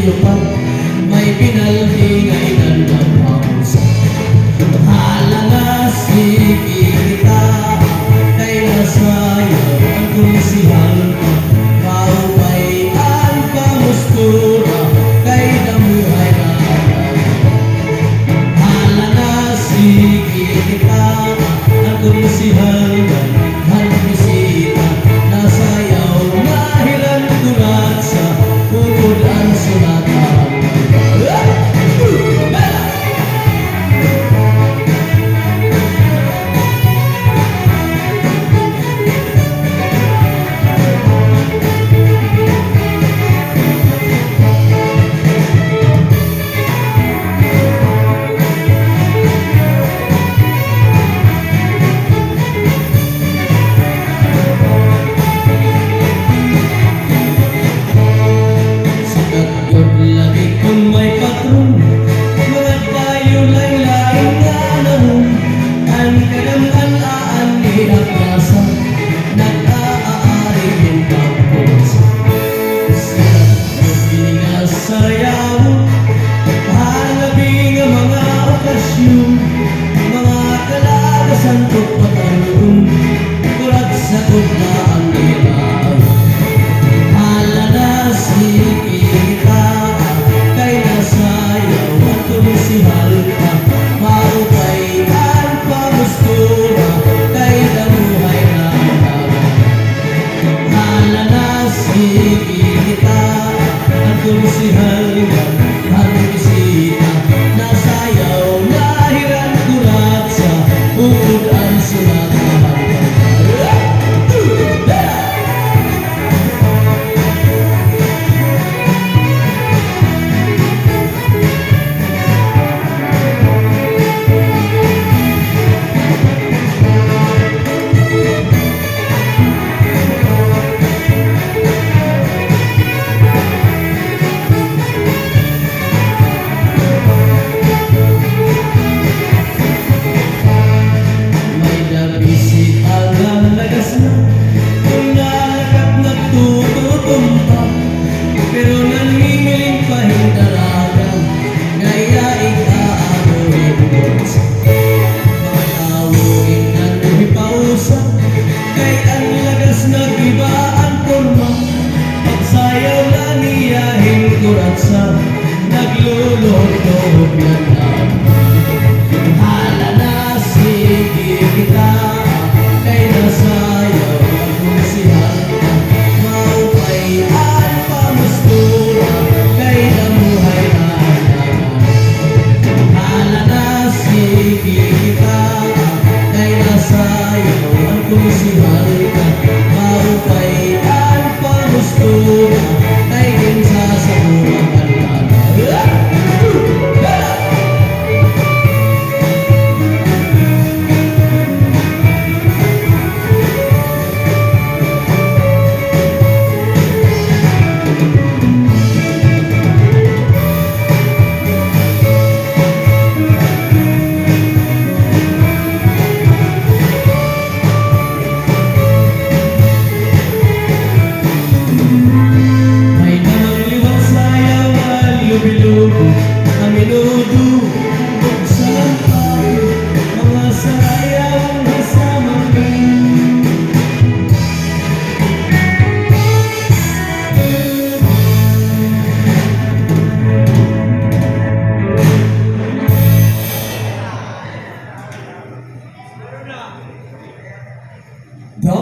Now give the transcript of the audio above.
inyo pa, may pinalingay na nagpausa. Halanga sige kita, kay nasayaw ang kumisihan ka, maupay ang pamustura, kay damuhay na halanga sige kita, ang kumisihan ka, bisita, nasayaw nahilan tulat sa bukod ang sulatan. Santok patalong, kurat sa kutla ang ilaw. Halana sige kita, kay nasayaw at tumisihal ka, maupay ang pamustura, kay damuhay na halaga. Halana sige kita, at tumisihal ka, at bisita, nasayaw nahiran kurat sa bukod ang sulatan. Pero nangingiling pa hindaragan, ngaya ikaawin Diyos. Matawin na nuhipausa, kay ang lagas nag-ibaan porma, pagsayaw na niyahin kuratsa, nagluluhod-luhod yan.